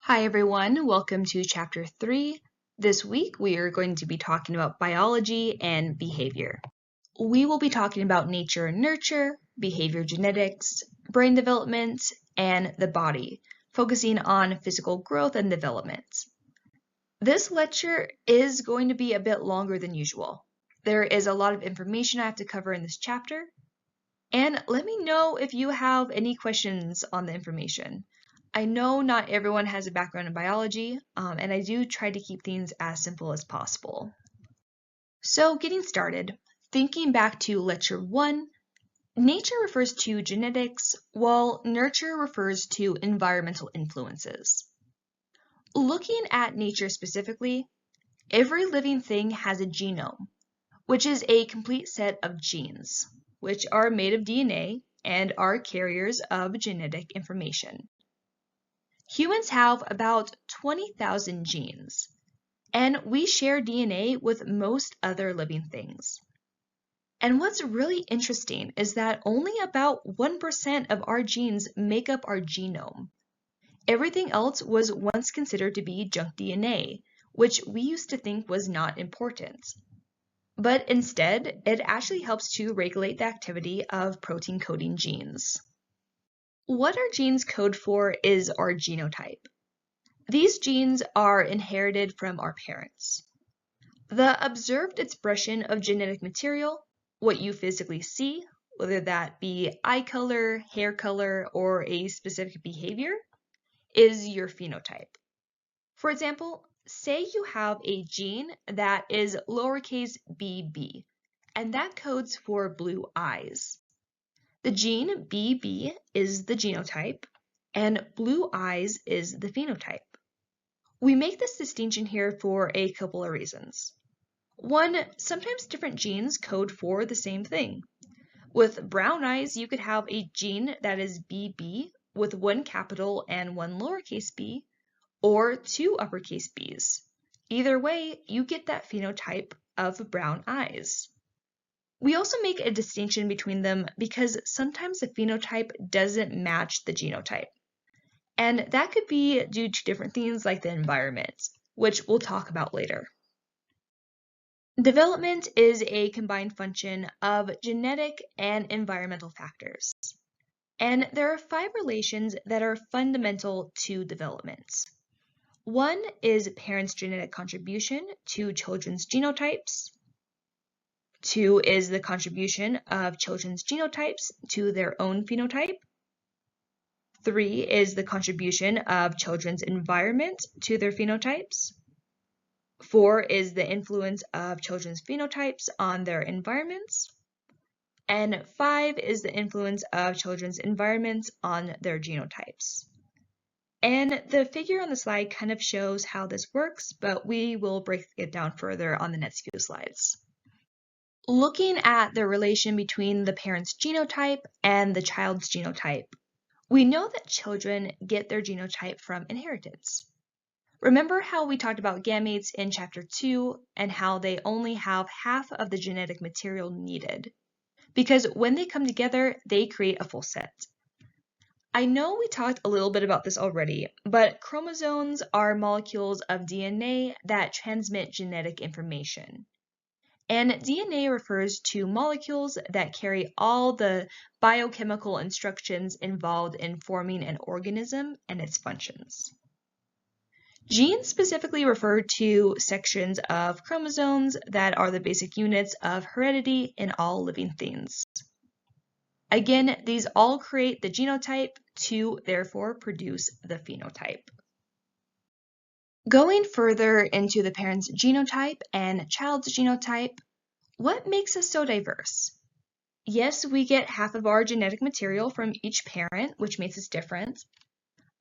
Hi everyone, welcome to Chapter 3. This week we are going to be talking about biology and behavior. We will be talking about nature and nurture, behavior genetics, brain development, and the body, focusing on physical growth and development. This lecture is going to be a bit longer than usual. There is a lot of information I have to cover in this chapter, and let me know if you have any questions on the information. I know not everyone has a background in biology, and I do try to keep things as simple as possible. So getting started, thinking back to Lecture 1, nature refers to genetics, while nurture refers to environmental influences. Looking at nature specifically, every living thing has a genome, which is a complete set of genes, which are made of DNA and are carriers of genetic information. Humans have about 20,000 genes, and we share DNA with most other living things. And what's really interesting is that only about 1% of our genes make up our genome. Everything else was once considered to be junk DNA, which we used to think was not important. But instead, it actually helps to regulate the activity of protein-coding genes. What our genes code for is our genotype. These genes are inherited from our parents. The observed expression of genetic material, what you physically see, whether that be eye color, hair color, or a specific behavior, is your phenotype. For example, say you have a gene that is lowercase bb, and that codes for blue eyes. The gene bb is the genotype, and blue eyes is the phenotype. We make this distinction here for a couple of reasons. One, sometimes different genes code for the same thing. With brown eyes, you could have a gene that is BB with one capital and one lowercase b, or two uppercase b's. Either way, you get that phenotype of brown eyes. We also make a distinction between them because sometimes the phenotype doesn't match the genotype. And that could be due to different things like the environment, which we'll talk about later. Development is a combined function of genetic and environmental factors. And there are 5 relations that are fundamental to development. One is parents' genetic contribution to children's genotypes. 2 is the contribution of children's genotypes to their own phenotype. 3 is the contribution of children's environment to their phenotypes. 4 is the influence of children's phenotypes on their environments. And 5 is the influence of children's environments on their genotypes. And the figure on the slide kind of shows how this works, but we will break it down further on the next few slides. Looking at the relation between the parent's genotype and the child's genotype, we know that children get their genotype from inheritance. Remember how we talked about gametes in Chapter 2 and how they only have half of the genetic material needed? Because when they come together, they create a full set. I know we talked a little bit about this already, but chromosomes are molecules of DNA that transmit genetic information. And DNA refers to molecules that carry all the biochemical instructions involved in forming an organism and its functions. Genes specifically refer to sections of chromosomes that are the basic units of heredity in all living things. Again, these all create the genotype to therefore produce the phenotype. Going further into the parent's genotype and child's genotype, what makes us so diverse? Yes, we get half of our genetic material from each parent, which makes us different.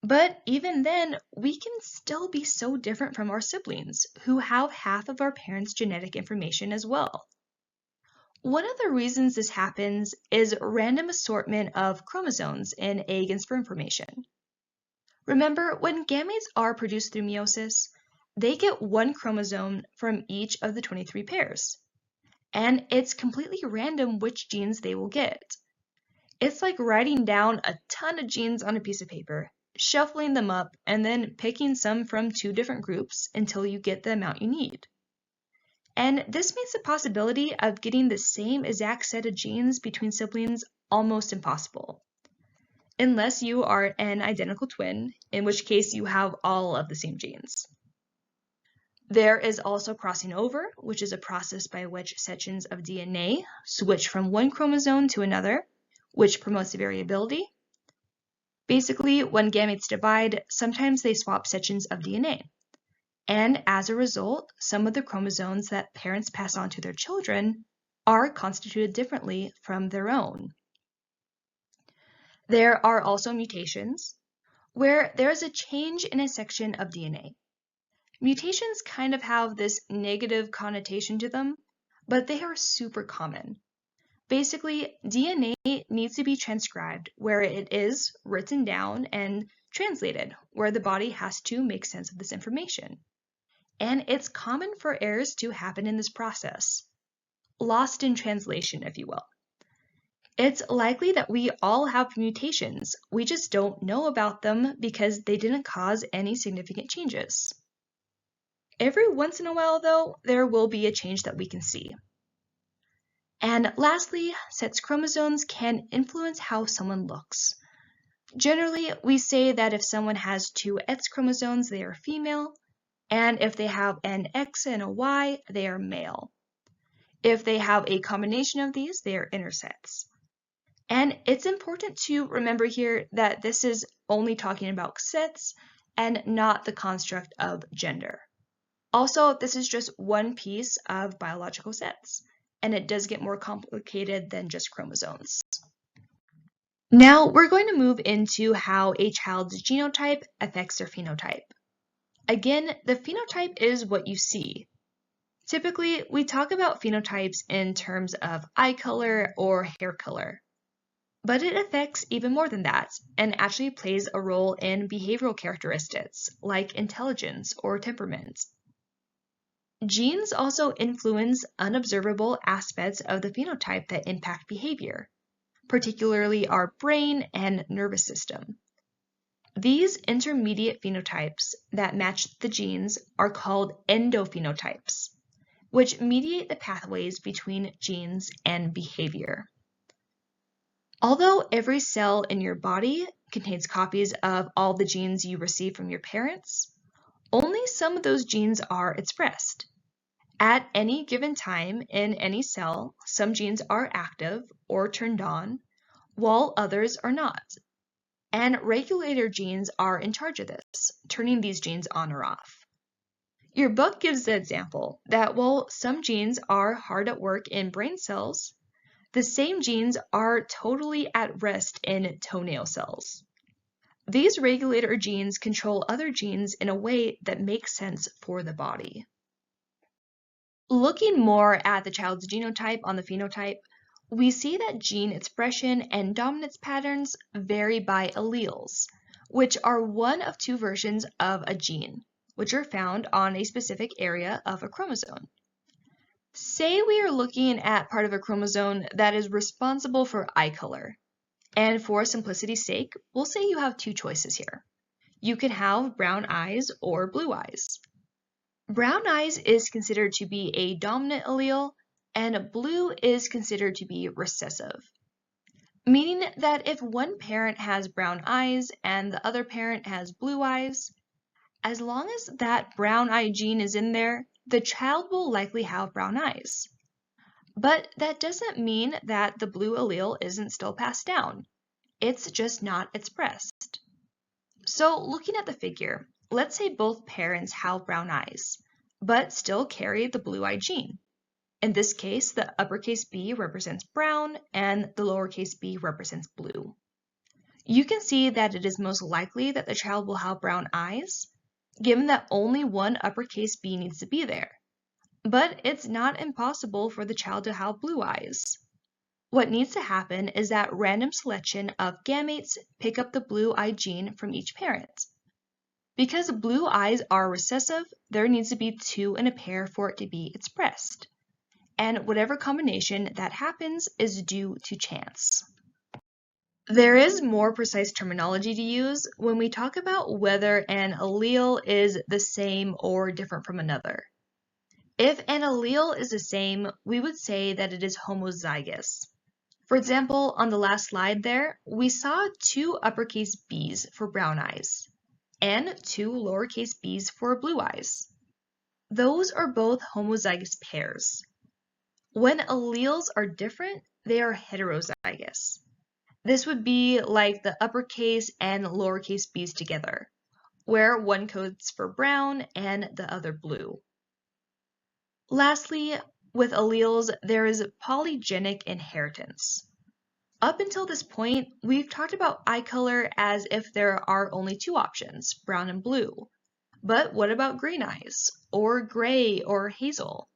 But even then, we can still be so different from our siblings, who have half of our parents' genetic information as well. One of the reasons this happens is random assortment of chromosomes in egg and sperm formation. Remember, when gametes are produced through meiosis, they get one chromosome from each of the 23 pairs. And it's completely random which genes they will get. It's like writing down a ton of genes on a piece of paper, shuffling them up, and then picking some from two different groups until you get the amount you need. And this makes the possibility of getting the same exact set of genes between siblings almost impossible. Unless you are an identical twin, in which case you have all of the same genes. There is also crossing over, which is a process by which sections of DNA switch from one chromosome to another, which promotes variability. Basically, when gametes divide, sometimes they swap sections of DNA. And as a result, some of the chromosomes that parents pass on to their children are constituted differently from their own. There are also mutations, where there is a change in a section of DNA. Mutations kind of have this negative connotation to them, but they are super common. Basically, DNA needs to be transcribed where it is written down and translated, where the body has to make sense of this information. And it's common for errors to happen in this process. Lost in translation, if you will. It's likely that we all have mutations. We just don't know about them because they didn't cause any significant changes. Every once in a while, though, there will be a change that we can see. And lastly, sex chromosomes can influence how someone looks. Generally, we say that if someone has two X chromosomes, they are female, and if they have an X and a Y, they are male. If they have a combination of these, they are intersex. And it's important to remember here that this is only talking about sex and not the construct of gender. Also, this is just one piece of biological sex, and it does get more complicated than just chromosomes. Now we're going to move into how a child's genotype affects their phenotype. Again, the phenotype is what you see. Typically, we talk about phenotypes in terms of eye color or hair color. But it affects even more than that and actually plays a role in behavioral characteristics like intelligence or temperament. Genes also influence unobservable aspects of the phenotype that impact behavior, particularly our brain and nervous system. These intermediate phenotypes that match the genes are called endophenotypes, which mediate the pathways between genes and behavior. Although every cell in your body contains copies of all the genes you receive from your parents, only some of those genes are expressed. At any given time in any cell, some genes are active or turned on, while others are not. And regulator genes are in charge of this, turning these genes on or off. Your book gives the example that while some genes are hard at work in brain cells, the same genes are totally at rest in toenail cells. These regulator genes control other genes in a way that makes sense for the body. Looking more at the child's genotype on the phenotype, we see that gene expression and dominance patterns vary by alleles, which are one of two versions of a gene, which are found on a specific area of a chromosome. Say we are looking at part of a chromosome that is responsible for eye color. And for simplicity's sake, we'll say you have two choices here. You can have brown eyes or blue eyes. Brown eyes is considered to be a dominant allele, and blue is considered to be recessive. Meaning that if one parent has brown eyes and the other parent has blue eyes, as long as that brown eye gene is in there, the child will likely have brown eyes. But that doesn't mean that the blue allele isn't still passed down. It's just not expressed. So looking at the figure, let's say both parents have brown eyes, but still carry the blue eye gene. In this case, the uppercase B represents brown and the lowercase b represents blue. You can see that it is most likely that the child will have brown eyes, given that only one uppercase B needs to be there. But it's not impossible for the child to have blue eyes. What needs to happen is that random selection of gametes pick up the blue eye gene from each parent. Because blue eyes are recessive, there needs to be two in a pair for it to be expressed. And whatever combination that happens is due to chance. There is more precise terminology to use when we talk about whether an allele is the same or different from another. If an allele is the same, we would say that it is homozygous. For example, on the last slide there, we saw two uppercase B's for brown eyes and two lowercase b's for blue eyes. Those are both homozygous pairs. When alleles are different, they are heterozygous. This would be like the uppercase and lowercase b's together, where one codes for brown and the other blue. Lastly, with alleles, there is polygenic inheritance. Up until this point, we've talked about eye color as if there are only two options, brown and blue. But what about green eyes, or gray or hazel?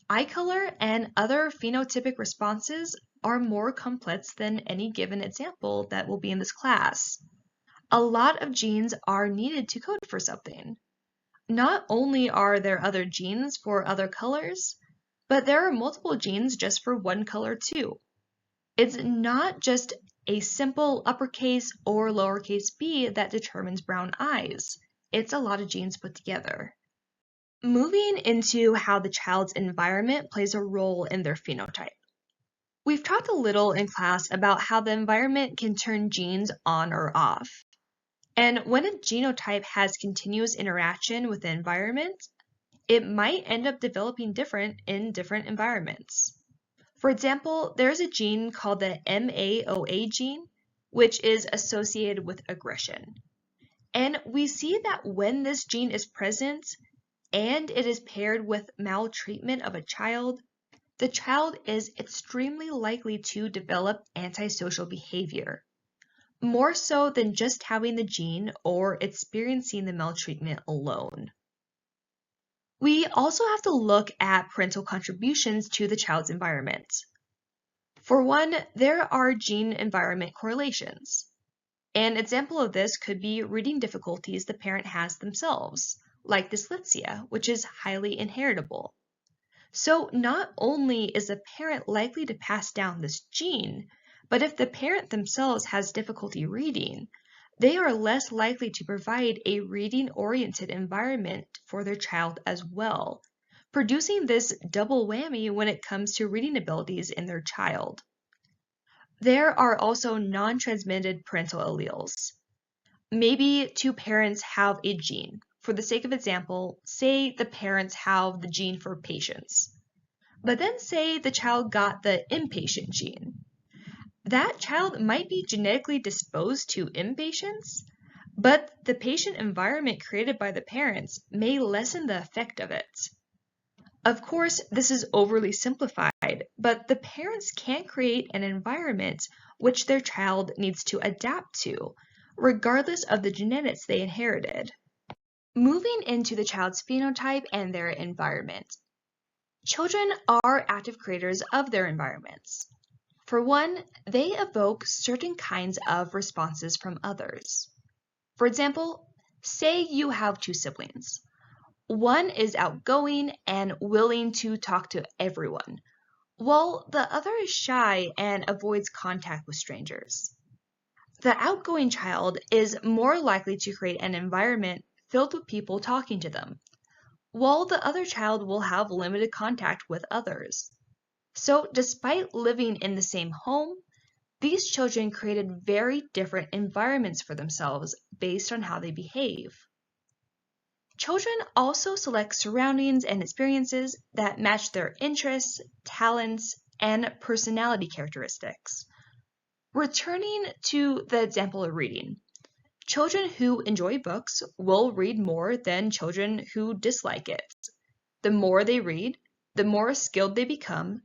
Eye color and other phenotypic responses are more complex than any given example that will be in this class. A lot of genes are needed to code for something. Not only are there other genes for other colors, but there are multiple genes just for one color too. It's not just a simple uppercase or lowercase b that determines brown eyes. It's a lot of genes put together. Moving into how the child's environment plays a role in their phenotype. We've talked a little in class about how the environment can turn genes on or off. And when a genotype has continuous interaction with the environment, it might end up developing different in different environments. For example, there's a gene called the MAOA gene, which is associated with aggression. And we see that when this gene is present and it is paired with maltreatment of a child, the child is extremely likely to develop antisocial behavior, more so than just having the gene or experiencing the maltreatment alone. We also have to look at parental contributions to the child's environment. For one, there are gene-environment correlations. An example of this could be reading difficulties the parent has themselves, like dyslexia, which is highly inheritable. So not only is the parent likely to pass down this gene, but if the parent themselves has difficulty reading, they are less likely to provide a reading-oriented environment for their child as well, producing this double whammy when it comes to reading abilities in their child. There are also non-transmitted parental alleles. Maybe two parents have a gene. For the sake of example, say the parents have the gene for patience, but then say the child got the impatient gene. That child might be genetically disposed to impatience, but the patient environment created by the parents may lessen the effect of it. Of course, this is overly simplified, but the parents can create an environment which their child needs to adapt to, regardless of the genetics they inherited. Moving into the child's phenotype and their environment. Children are active creators of their environments. For one, they evoke certain kinds of responses from others. For example, say you have two siblings. One is outgoing and willing to talk to everyone, while the other is shy and avoids contact with strangers. The outgoing child is more likely to create an environment filled with people talking to them, while the other child will have limited contact with others. So despite living in the same home, these children created very different environments for themselves based on how they behave. Children also select surroundings and experiences that match their interests, talents, and personality characteristics. Returning to the example of reading, children who enjoy books will read more than children who dislike it. The more they read, the more skilled they become,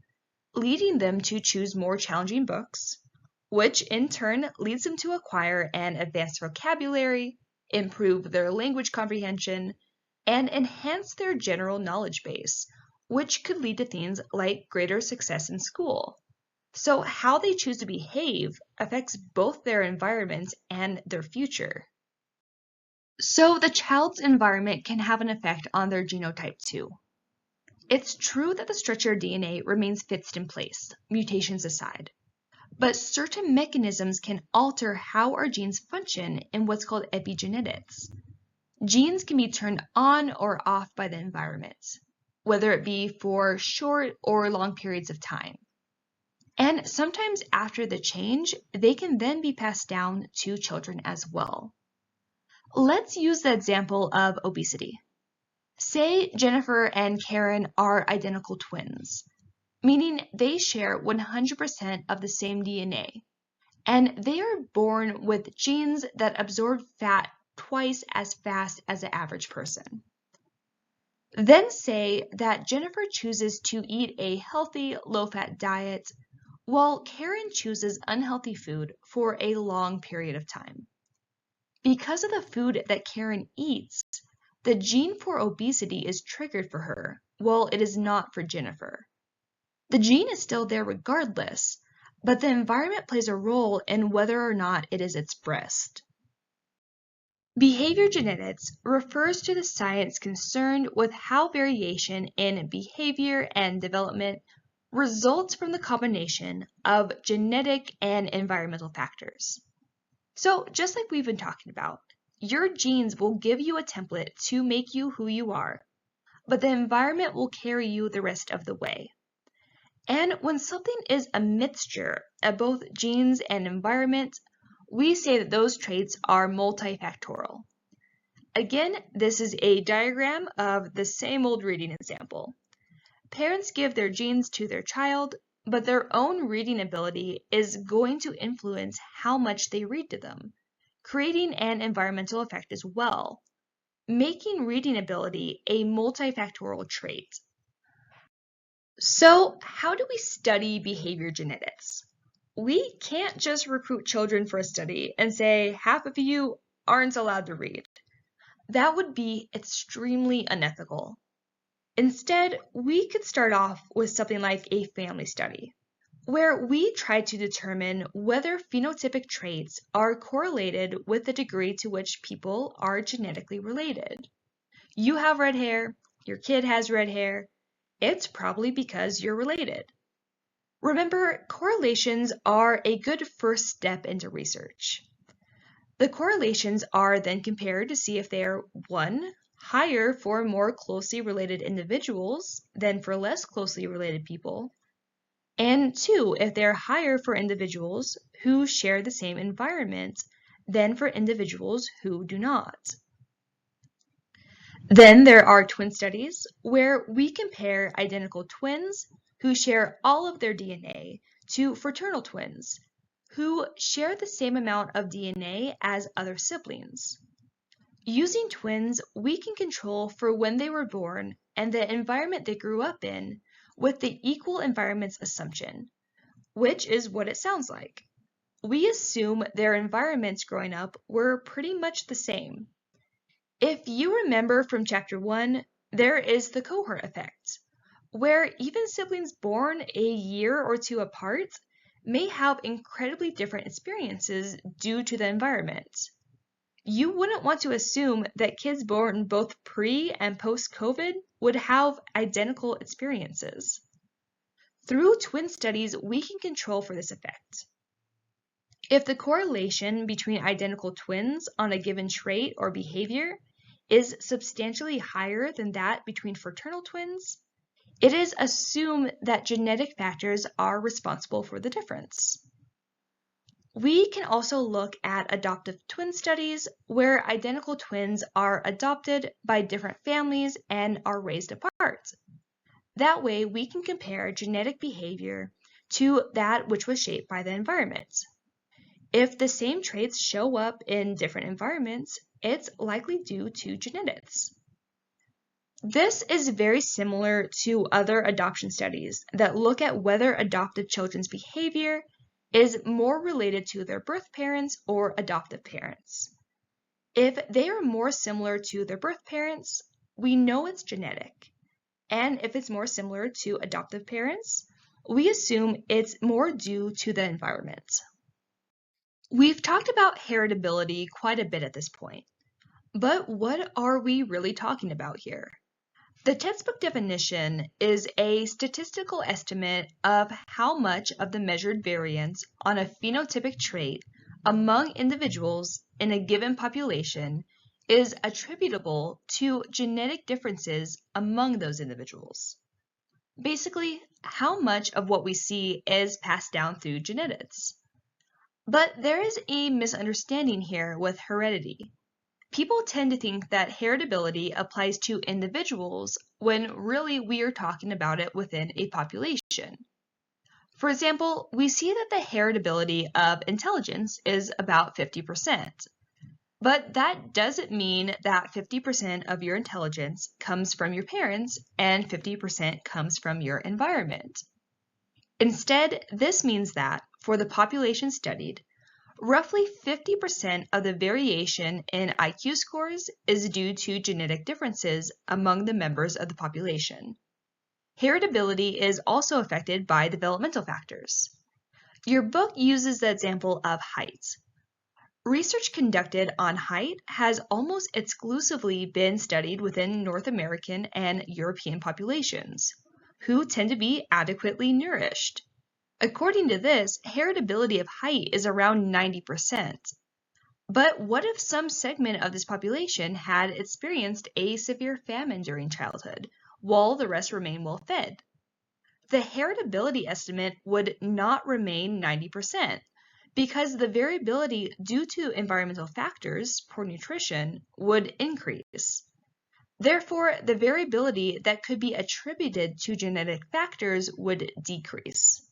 leading them to choose more challenging books, which in turn leads them to acquire an advanced vocabulary, improve their language comprehension, and enhance their general knowledge base, which could lead to things like greater success in school. So how they choose to behave affects both their environment and their future. So the child's environment can have an effect on their genotype too. It's true that the structure of DNA remains fixed in place, mutations aside. but certain mechanisms can alter how our genes function in what's called epigenetics. Genes can be turned on or off by the environment, whether it be for short or long periods of time. And sometimes after the change, they can then be passed down to children as well. Let's use the example of obesity. Say Jennifer and Karen are identical twins, meaning they share 100% of the same DNA, and they are born with genes that absorb fat twice as fast as the average person. Then say that Jennifer chooses to eat a healthy, low-fat diet, while Karen chooses unhealthy food for a long period of time. Because of the food that Karen eats, the gene for obesity is triggered for her, while it is not for Jennifer. The gene is still there regardless, but the environment plays a role in whether or not it is expressed. Behavior genetics refers to the science concerned with how variation in behavior and development results from the combination of genetic and environmental factors. So, just like we've been talking about, your genes will give you a template to make you who you are, but the environment will carry you the rest of the way. And when something is a mixture of both genes and environment, we say that those traits are multifactorial. Again, this is a diagram of the same old reading example. Parents give their genes to their child, but their own reading ability is going to influence how much they read to them, creating an environmental effect as well, making reading ability a multifactorial trait. So, how do we study behavior genetics? We can't just recruit children for a study and say half of you aren't allowed to read. That would be extremely unethical. Instead, we could start off with something like a family study, where we try to determine whether phenotypic traits are correlated with the degree to which people are genetically related. You have red hair, your kid has red hair, it's probably because you're related. Remember, correlations are a good first step into research. The correlations are then compared to see if they are 1, higher for more closely related individuals than for less closely related people, and 2, if they're higher for individuals who share the same environment than for individuals who do not. Then there are twin studies where we compare identical twins who share all of their DNA to fraternal twins who share the same amount of DNA as other siblings. Using twins, we can control for when they were born and the environment they grew up in with the equal environments assumption, which is what it sounds like. We assume their environments growing up were pretty much the same. If you remember from Chapter 1, there is the cohort effect, where even siblings born a year or two apart may have incredibly different experiences due to the environment. You wouldn't want to assume that kids born both pre and post-COVID would have identical experiences. Through twin studies, we can control for this effect. If the correlation between identical twins on a given trait or behavior is substantially higher than that between fraternal twins, it is assumed that genetic factors are responsible for the difference. We can also look at adoptive twin studies where identical twins are adopted by different families and are raised apart. That way, we can compare genetic behavior to that which was shaped by the environment. If the same traits show up in different environments, it's likely due to genetics. This is very similar to other adoption studies that look at whether adopted children's behavior is more related to their birth parents or adoptive parents. If they are more similar to their birth parents, we know it's genetic. And if it's more similar to adoptive parents, we assume it's more due to the environment. We've talked about heritability quite a bit at this point, but what are we really talking about here? The textbook definition is a statistical estimate of how much of the measured variance on a phenotypic trait among individuals in a given population is attributable to genetic differences among those individuals. Basically, how much of what we see is passed down through genetics. But there is a misunderstanding here with heredity. People tend to think that heritability applies to individuals when really we are talking about it within a population. For example, we see that the heritability of intelligence is about 50%. But that doesn't mean that 50% of your intelligence comes from your parents and 50% comes from your environment. Instead, this means that, for the population studied, roughly 50% of the variation in IQ scores is due to genetic differences among the members of the population. Heritability is also affected by developmental factors. Your book uses the example of height. Research conducted on height has almost exclusively been studied within North American and European populations, who tend to be adequately nourished. According to this, heritability of height is around 90%. But what if some segment of this population had experienced a severe famine during childhood, while the rest remain well fed? The heritability estimate would not remain 90%, because the variability due to environmental factors, poor nutrition, would increase. Therefore, the variability that could be attributed to genetic factors would decrease.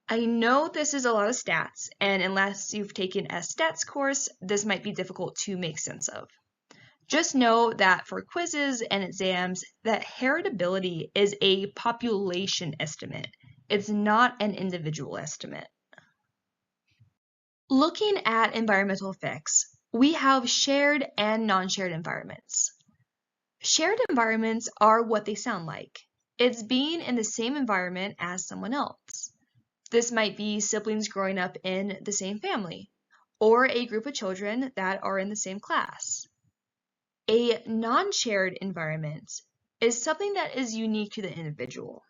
I know this is a lot of stats, and unless you've taken a stats course, this might be difficult to make sense of. Just know that for quizzes and exams, that heritability is a population estimate. It's not an individual estimate. Looking at environmental effects, we have shared and non-shared environments. Shared environments are what they sound like. It's being in the same environment as someone else. This might be siblings growing up in the same family, or a group of children that are in the same class. A non-shared environment is something that is unique to the individual.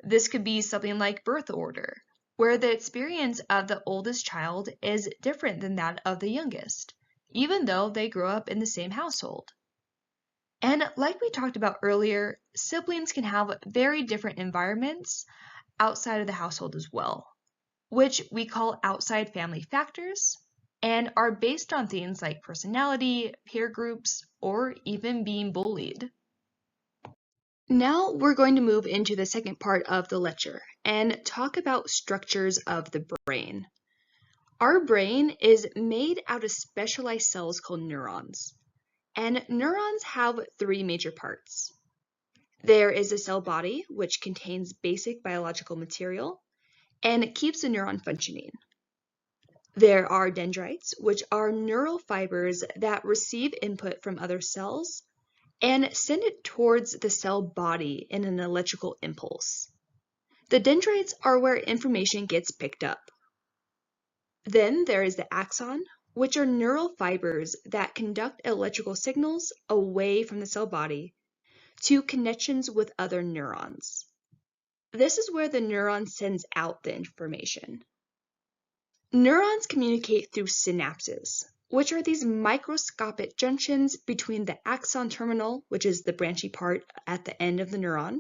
This could be something like birth order, where the experience of the oldest child is different than that of the youngest, even though they grow up in the same household. And like we talked about earlier, siblings can have very different environments outside of the household as well, which we call outside family factors, and are based on things like personality, peer groups, or even being bullied. Now we're going to move into the second part of the lecture and talk about structures of the brain. Our brain is made out of specialized cells called neurons, and neurons have three major parts. There is a cell body, which contains basic biological material, and it keeps the neuron functioning. There are dendrites, which are neural fibers that receive input from other cells and send it towards the cell body in an electrical impulse. The dendrites are where information gets picked up. Then there is the axon, which are neural fibers that conduct electrical signals away from the cell body to connections with other neurons. This is where the neuron sends out the information. Neurons communicate through synapses, which are these microscopic junctions between the axon terminal, which is the branchy part at the end of the neuron,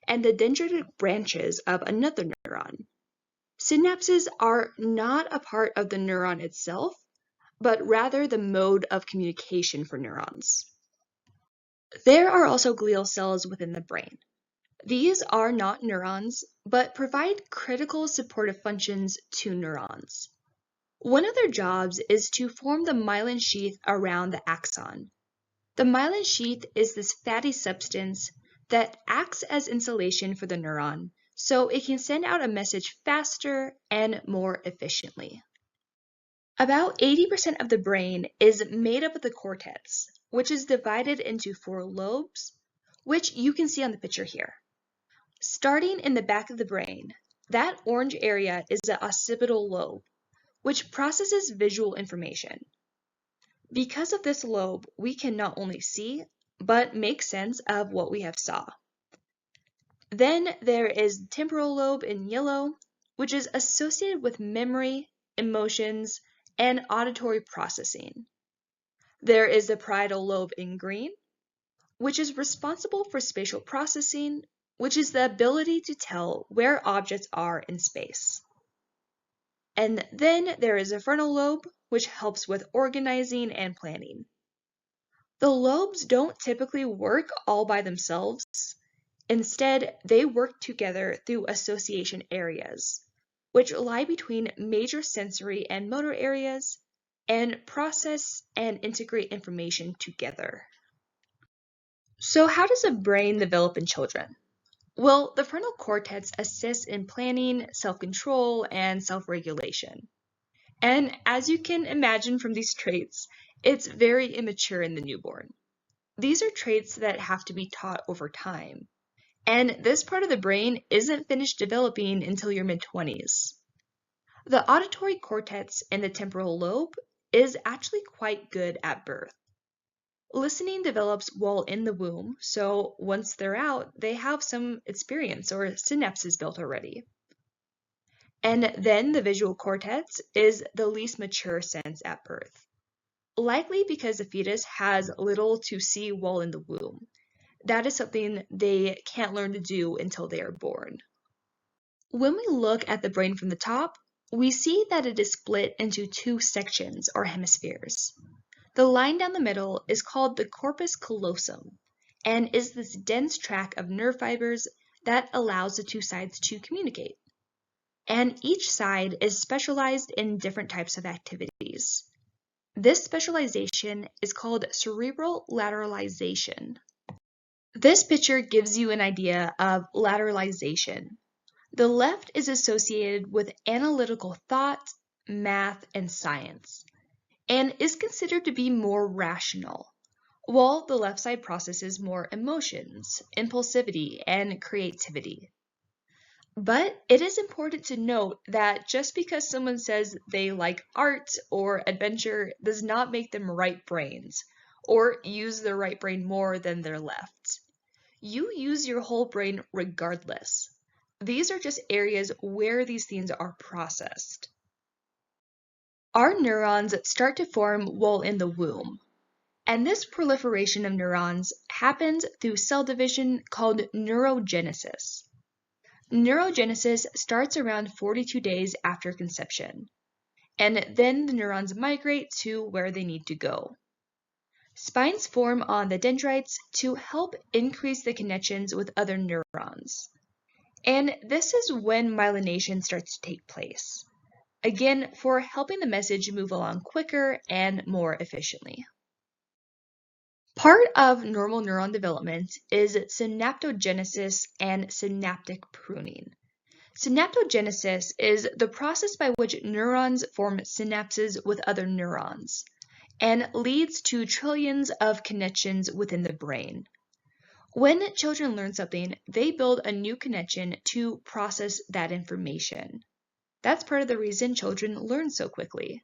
and the dendritic branches of another neuron. Synapses are not a part of the neuron itself, but rather the mode of communication for neurons. There are also glial cells within the brain. These are not neurons, but provide critical supportive functions to neurons. One of their jobs is to form the myelin sheath around the axon. The myelin sheath is this fatty substance that acts as insulation for the neuron, so it can send out a message faster and more efficiently. About 80% of the brain is made up of the cortex, which is divided into 4 lobes, which you can see on the picture here. Starting in the back of the brain, that orange area is the occipital lobe, which processes visual information. Because of this lobe, we can not only see, but make sense of what we have saw. Then there is temporal lobe in yellow, which is associated with memory, emotions, and auditory processing. There is the parietal lobe in green, which is responsible for spatial processing, which is the ability to tell where objects are in space. And then there is a frontal lobe, which helps with organizing and planning. The lobes don't typically work all by themselves. Instead, they work together through association areas, which lie between major sensory and motor areas and process and integrate information together. So how does a brain develop in children? Well, the frontal cortex assists in planning, self-control, and self-regulation. And as you can imagine from these traits, it's very immature in the newborn. These are traits that have to be taught over time. And this part of the brain isn't finished developing until your mid-20s. The auditory cortex in the temporal lobe is actually quite good at birth. Listening develops while in the womb, so once they're out, they have some experience or synapses built already. And then the visual cortex is the least mature sense at birth, likely because the fetus has little to see while in the womb. That is something they can't learn to do until they are born. When we look at the brain from the top, we see that it is split into two sections or hemispheres. The line down the middle is called the corpus callosum and is this dense tract of nerve fibers that allows the two sides to communicate. And each side is specialized in different types of activities. This specialization is called cerebral lateralization. This picture gives you an idea of lateralization. The left is associated with analytical thought, math, and science, and is considered to be more rational, while the left side processes more emotions, impulsivity, and creativity. But it is important to note that just because someone says they like art or adventure does not make them right brains, or use their right brain more than their left. You use your whole brain regardless. These are just areas where these things are processed. Our neurons start to form while in the womb, and this proliferation of neurons happens through cell division called neurogenesis. Neurogenesis starts around 42 days after conception, and then the neurons migrate to where they need to go. Spines form on the dendrites to help increase the connections with other neurons. And this is when myelination starts to take place, again for helping the message move along quicker and more efficiently. Part of normal neuron development is synaptogenesis and synaptic pruning. Synaptogenesis is the process by which neurons form synapses with other neurons and leads to trillions of connections within the brain. When children learn something, they build a new connection to process that information. That's part of the reason children learn so quickly.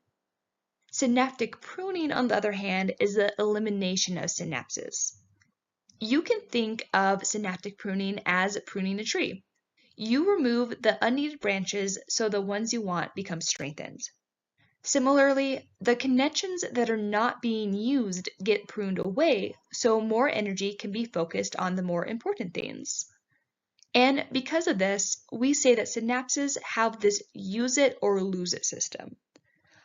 Synaptic pruning, on the other hand, is the elimination of synapses. You can think of synaptic pruning as pruning a tree. You remove the unneeded branches so the ones you want become strengthened. Similarly, the connections that are not being used get pruned away so more energy can be focused on the more important things. And because of this, we say that synapses have this use it or lose it system.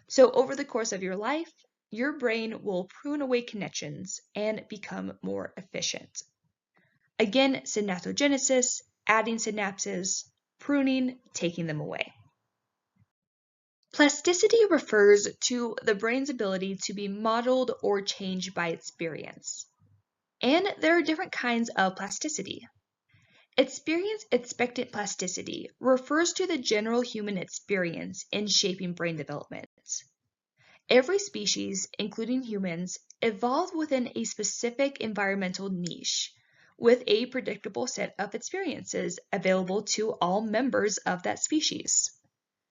So over the course of your life, your brain will prune away connections and become more efficient. Again, synaptogenesis, adding synapses, pruning, taking them away. Plasticity refers to the brain's ability to be modeled or changed by experience. And there are different kinds of plasticity. Experience expectant plasticity refers to the general human experience in shaping brain development. Every species, including humans, evolved within a specific environmental niche, with a predictable set of experiences available to all members of that species.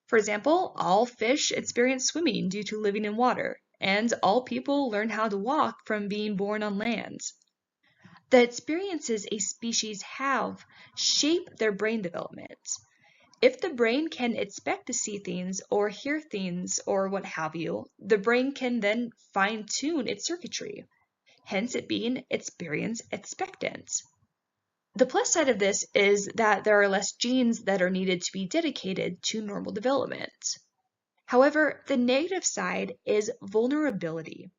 For example, all fish experience swimming due to living in water, and all people learn how to walk from being born on land. The experiences a species have shape their brain development. If the brain can expect to see things or hear things or what have you, the brain can then fine-tune its circuitry, hence it being experience expectant. The plus side of this is that there are less genes that are needed to be dedicated to normal development. However, the negative side is vulnerability.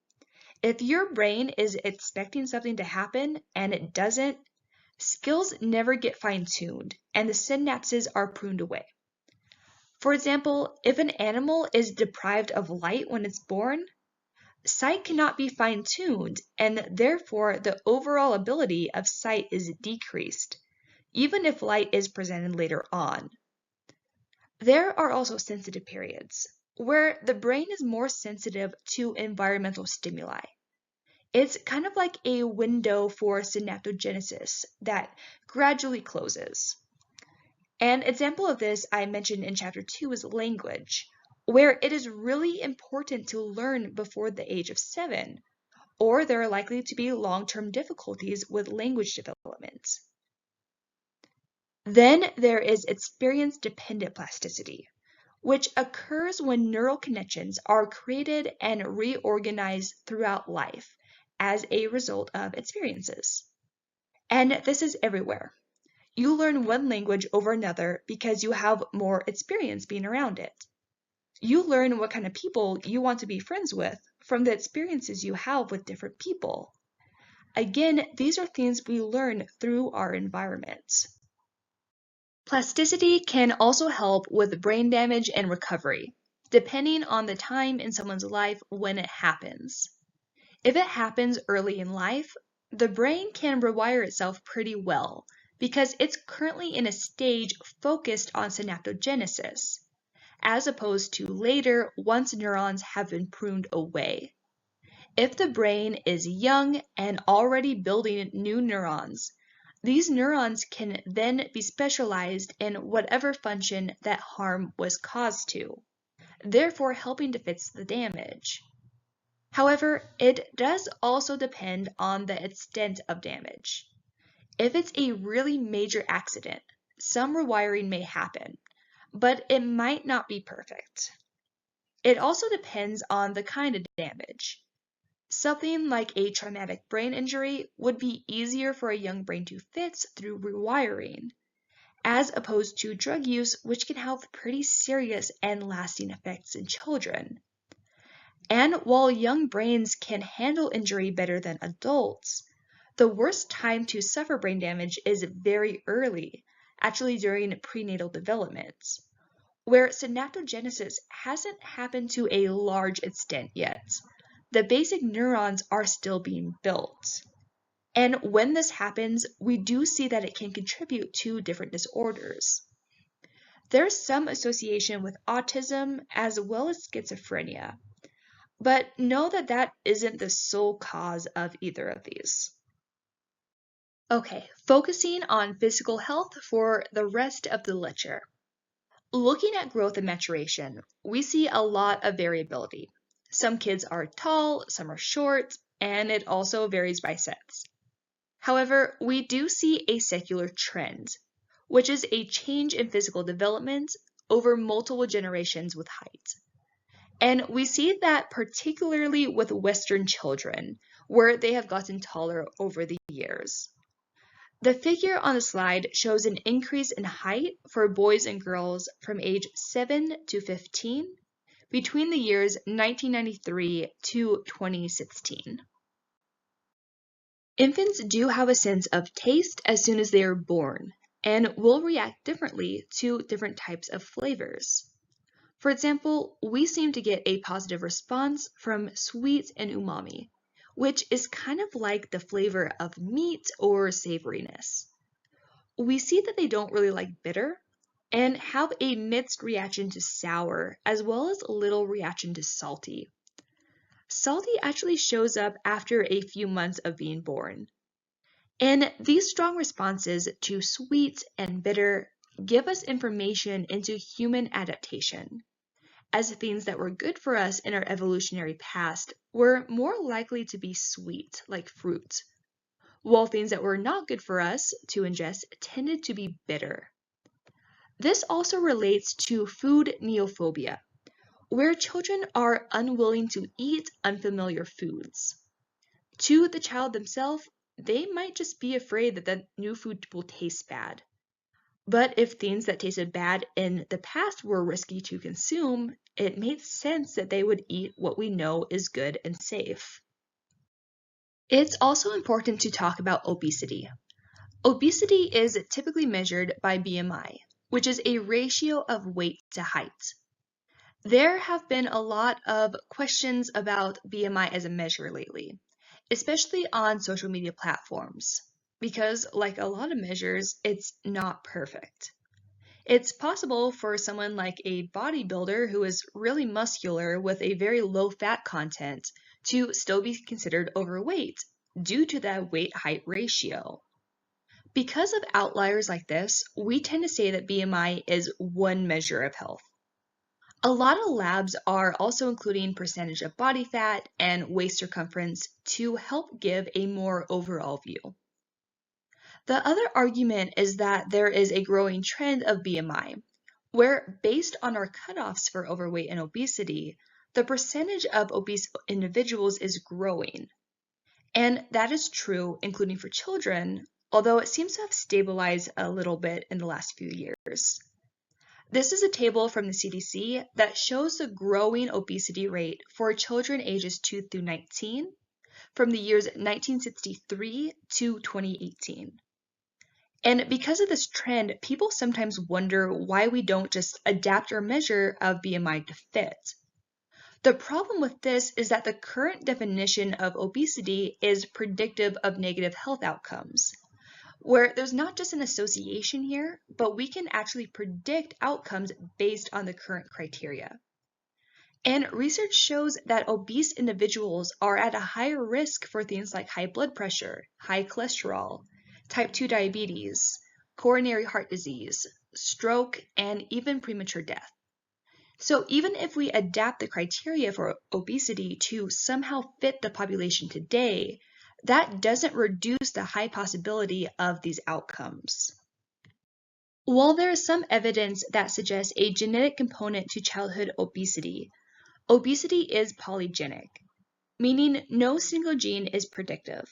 If your brain is expecting something to happen and it doesn't, skills never get fine-tuned and the synapses are pruned away. For example, if an animal is deprived of light when it's born, sight cannot be fine-tuned and therefore the overall ability of sight is decreased, even if light is presented later on. There are also sensitive periods, where the brain is more sensitive to environmental stimuli. It's kind of like a window for synaptogenesis that gradually closes. An example of this I mentioned in chapter 2 is language, where it is really important to learn before the age of 7, or there are likely to be long-term difficulties with language development. Then there is experience-dependent plasticity, which occurs when neural connections are created and reorganized throughout life as a result of experiences. And this is everywhere. You learn one language over another because you have more experience being around it. You learn what kind of people you want to be friends with from the experiences you have with different people. Again, these are things we learn through our environments. Plasticity can also help with brain damage and recovery, depending on the time in someone's life when it happens. If it happens early in life, the brain can rewire itself pretty well because it's currently in a stage focused on synaptogenesis, as opposed to later once neurons have been pruned away. If the brain is young and already building new neurons, these neurons can then be specialized in whatever function that harm was caused to, therefore helping to fix the damage. However, it does also depend on the extent of damage. If it's a really major accident, some rewiring may happen, but it might not be perfect. It also depends on the kind of damage. Something like a traumatic brain injury would be easier for a young brain to fix through rewiring, as opposed to drug use, which can have pretty serious and lasting effects in children. And while young brains can handle injury better than adults, the worst time to suffer brain damage is very early, actually during prenatal development, where synaptogenesis hasn't happened to a large extent yet. The basic neurons are still being built. And when this happens, we do see that it can contribute to different disorders. There's some association with autism as well as schizophrenia, but know that that isn't the sole cause of either of these. Okay, focusing on physical health for the rest of the lecture. Looking at growth and maturation, we see a lot of variability. Some kids are tall, some are short, and it also varies by sex. However, we do see a secular trend, which is a change in physical development over multiple generations with height. And we see that particularly with Western children, where they have gotten taller over the years. The figure on the slide shows an increase in height for boys and girls from age 7 to 15 between the years 1993 to 2016. Infants do have a sense of taste as soon as they are born and will react differently to different types of flavors. For example, we seem to get a positive response from sweet and umami, which is kind of like the flavor of meat or savoriness. We see that they don't really like bitter and have a mixed reaction to sour as well as a little reaction to salty. Salty actually shows up after a few months of being born. And these strong responses to sweet and bitter give us information into human adaptation, as things that were good for us in our evolutionary past were more likely to be sweet, like fruit, while things that were not good for us to ingest tended to be bitter. This also relates to food neophobia, where children are unwilling to eat unfamiliar foods. To the child themselves, they might just be afraid that the new food will taste bad. But if things that tasted bad in the past were risky to consume, it made sense that they would eat what we know is good and safe. It's also important to talk about obesity. Obesity is typically measured by BMI, which is a ratio of weight to height. There have been a lot of questions about BMI as a measure lately, especially on social media platforms, because like a lot of measures, it's not perfect. It's possible for someone like a bodybuilder who is really muscular with a very low fat content to still be considered overweight due to that weight-height ratio. Because of outliers like this, we tend to say that BMI is one measure of health. A lot of labs are also including percentage of body fat and waist circumference to help give a more overall view. The other argument is that there is a growing trend of BMI, where based on our cutoffs for overweight and obesity, the percentage of obese individuals is growing. And that is true, including for children, although it seems to have stabilized a little bit in the last few years. This is a table from the CDC that shows the growing obesity rate for children ages 2 through 19 from the years 1963 to 2018. And because of this trend, people sometimes wonder why we don't just adapt our measure of BMI to fit. The problem with this is that the current definition of obesity is predictive of negative health outcomes, where there's not just an association here, but we can actually predict outcomes based on the current criteria. And research shows that obese individuals are at a higher risk for things like high blood pressure, high cholesterol, type 2 diabetes, coronary heart disease, stroke, and even premature death. So even if we adapt the criteria for obesity to somehow fit the population today, that doesn't reduce the high possibility of these outcomes. While there is some evidence that suggests a genetic component to childhood obesity, obesity is polygenic, meaning no single gene is predictive.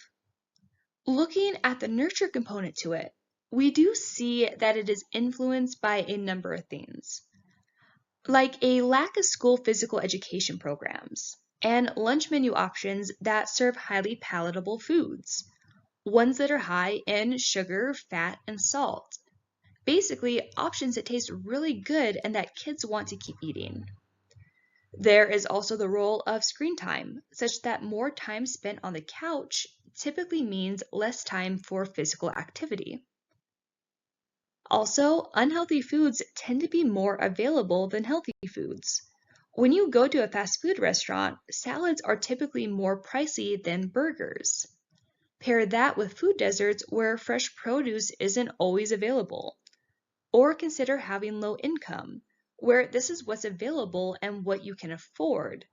Looking at the nurture component to it, we do see that it is influenced by a number of things, like a lack of school physical education programs and lunch menu options that serve highly palatable foods, ones that are high in sugar, fat, and salt. Basically, options that taste really good and that kids want to keep eating. There is also the role of screen time, such that more time spent on the couch typically means less time for physical activity. Also, unhealthy foods tend to be more available than healthy foods. When you go to a fast food restaurant, salads are typically more pricey than burgers. Pair that with food deserts where fresh produce isn't always available. Or consider having low income, where this is what's available and what you can afford,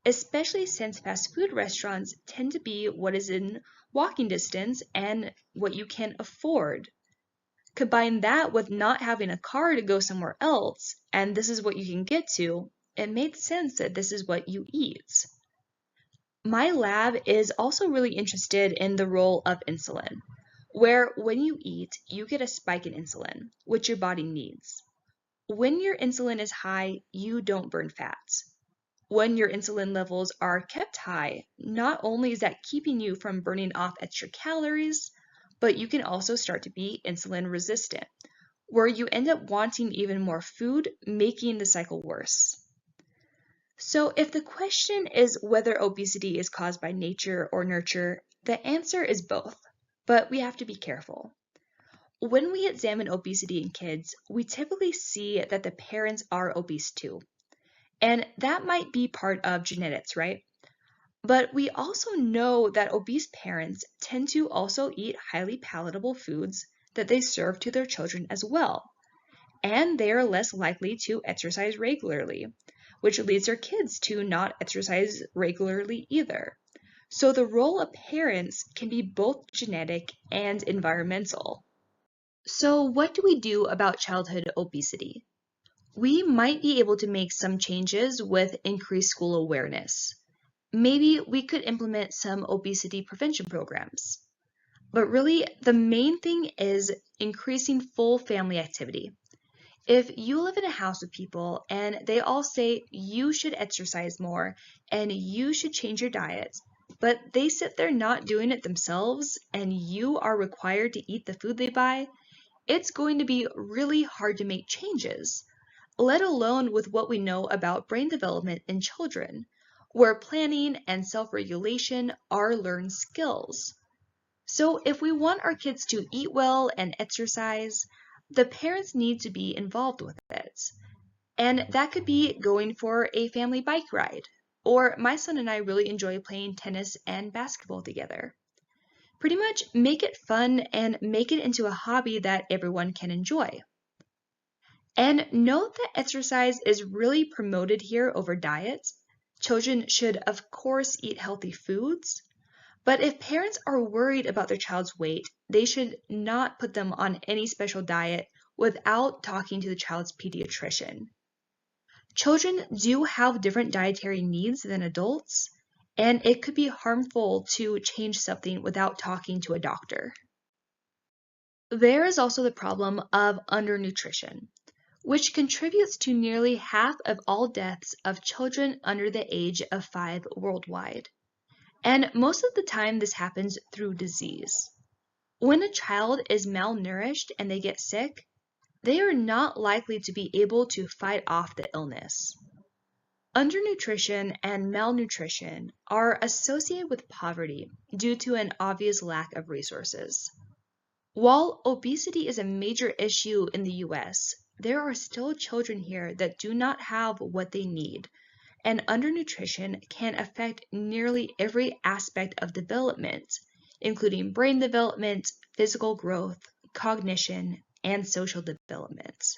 especially since fast food restaurants tend to be what is in walking distance and what you can afford. Combine that with not having a car to go somewhere else, and this is what you can get to, it made sense that this is what you eat. My lab is also really interested in the role of insulin, where when you eat, you get a spike in insulin, which your body needs. When your insulin is high, you don't burn fats. When your insulin levels are kept high, not only is that keeping you from burning off extra calories, but you can also start to be insulin resistant, where you end up wanting even more food, making the cycle worse. So if the question is whether obesity is caused by nature or nurture, the answer is both, but we have to be careful. When we examine obesity in kids, we typically see that the parents are obese too. And that might be part of genetics, right? But we also know that obese parents tend to also eat highly palatable foods that they serve to their children as well. And they are less likely to exercise regularly, which leads their kids to not exercise regularly either. So the role of parents can be both genetic and environmental. So what do we do about childhood obesity? We might be able to make some changes with increased school awareness. Maybe we could implement some obesity prevention programs. But really, the main thing is increasing full family activity. If you live in a house with people and they all say you should exercise more and you should change your diet, but they sit there not doing it themselves and you are required to eat the food they buy, it's going to be really hard to make changes, let alone with what we know about brain development in children, where planning and self-regulation are learned skills. So if we want our kids to eat well and exercise, the parents need to be involved with it. And that could be going for a family bike ride, or my son and I really enjoy playing tennis and basketball together. Pretty much make it fun and make it into a hobby that everyone can enjoy. And note that exercise is really promoted here over diet. Children should, of course, eat healthy foods, but if parents are worried about their child's weight, they should not put them on any special diet without talking to the child's pediatrician. Children do have different dietary needs than adults, and it could be harmful to change something without talking to a doctor. There is also the problem of undernutrition, which contributes to nearly half of all deaths of children under the age of 5 worldwide. And most of the time, this happens through disease. When a child is malnourished and they get sick, they are not likely to be able to fight off the illness. Undernutrition and malnutrition are associated with poverty due to an obvious lack of resources. While obesity is a major issue in the US, there are still children here that do not have what they need, and undernutrition can affect nearly every aspect of development, including brain development, physical growth, cognition, and social development.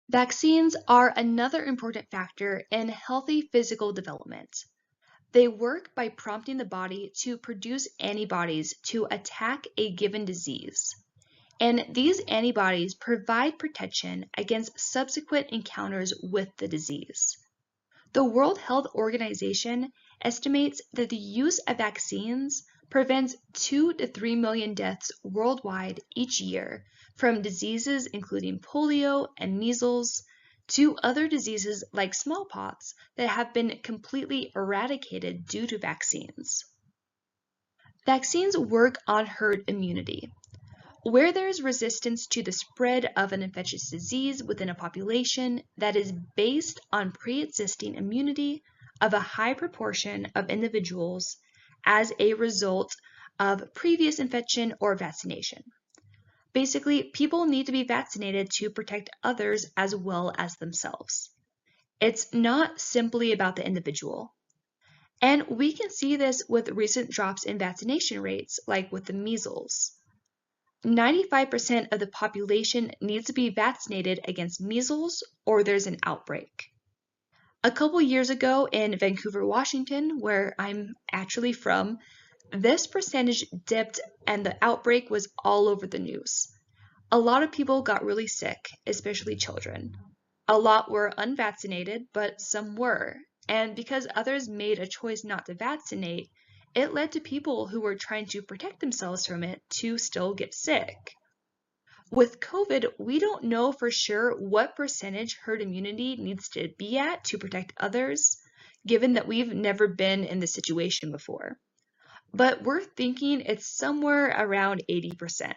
Vaccines are another important factor in healthy physical development. They work by prompting the body to produce antibodies to attack a given disease. And these antibodies provide protection against subsequent encounters with the disease. The World Health Organization estimates that the use of vaccines prevents 2 to 3 million deaths worldwide each year from diseases including polio and measles to other diseases like smallpox that have been completely eradicated due to vaccines. Vaccines work on herd immunity. Where there is resistance to the spread of an infectious disease within a population that is based on pre-existing immunity of a high proportion of individuals as a result of previous infection or vaccination. Basically, people need to be vaccinated to protect others as well as themselves. It's not simply about the individual. And we can see this with recent drops in vaccination rates, like with the measles. 95% of the population needs to be vaccinated against measles or there's an outbreak. A couple years ago in Vancouver, Washington, where I'm actually from, this percentage dipped and the outbreak was all over the news. A lot of people got really sick, especially children. A lot were unvaccinated, but some were. And because others made a choice not to vaccinate, it led to people who were trying to protect themselves from it to still get sick. With COVID, we don't know for sure what percentage herd immunity needs to be at to protect others, given that we've never been in this situation before. But we're thinking it's somewhere around 80%.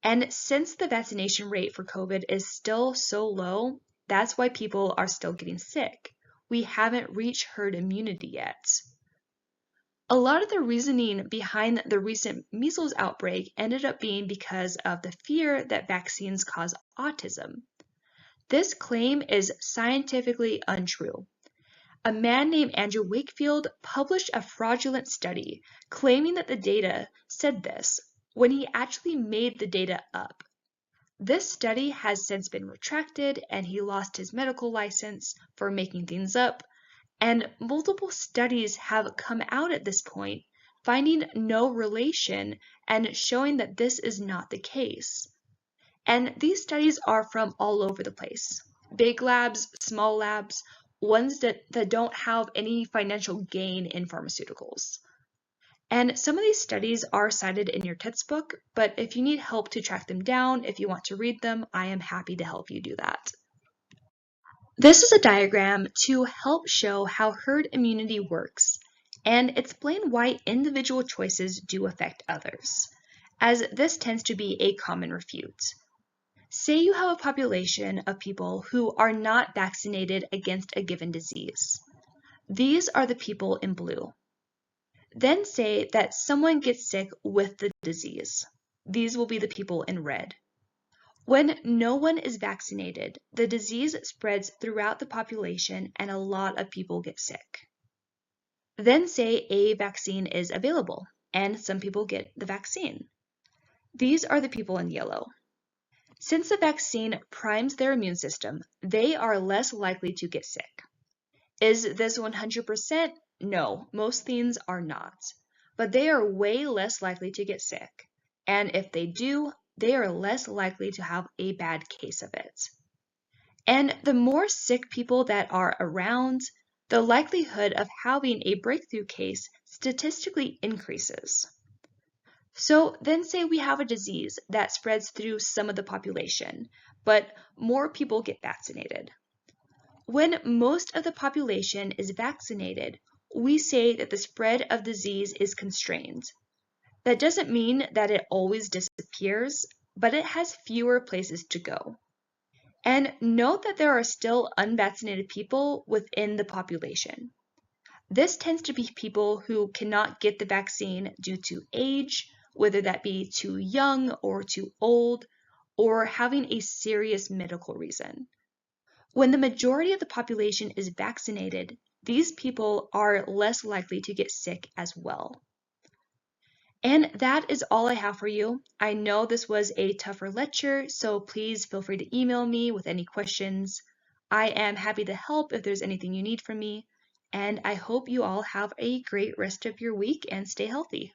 And since the vaccination rate for COVID is still so low, that's why people are still getting sick. We haven't reached herd immunity yet. A lot of the reasoning behind the recent measles outbreak ended up being because of the fear that vaccines cause autism. This claim is scientifically untrue. A man named Andrew Wakefield published a fraudulent study claiming that the data said this when he actually made the data up. This study has since been retracted and he lost his medical license for making things up, And multiple studies have come out at this point, finding no relation and showing that this is not the case. And these studies are from all over the place. Big labs, small labs, ones that don't have any financial gain in pharmaceuticals. And some of these studies are cited in your textbook, but if you need help to track them down, if you want to read them, I am happy to help you do that. This is a diagram to help show how herd immunity works and explain why individual choices do affect others, as this tends to be a common refute. Say you have a population of people who are not vaccinated against a given disease. These are the people in blue. Then say that someone gets sick with the disease. These will be the people in red. When no one is vaccinated, the disease spreads throughout the population and a lot of people get sick. Then say a vaccine is available and some people get the vaccine. These are the people in yellow. Since the vaccine primes their immune system, they are less likely to get sick. Is this 100%? No, most things are not. But they are way less likely to get sick. And if they do, they are less likely to have a bad case of it. And the more sick people that are around, the likelihood of having a breakthrough case statistically increases. So then say we have a disease that spreads through some of the population, but more people get vaccinated. When most of the population is vaccinated, we say that the spread of disease is constrained. That doesn't mean that it always disappears, but it has fewer places to go. And note that there are still unvaccinated people within the population. This tends to be people who cannot get the vaccine due to age, whether that be too young or too old, or having a serious medical reason. When the majority of the population is vaccinated, these people are less likely to get sick as well. And that is all I have for you. I know this was a tougher lecture, so please feel free to email me with any questions. I am happy to help if there's anything you need from me, and I hope you all have a great rest of your week and stay healthy.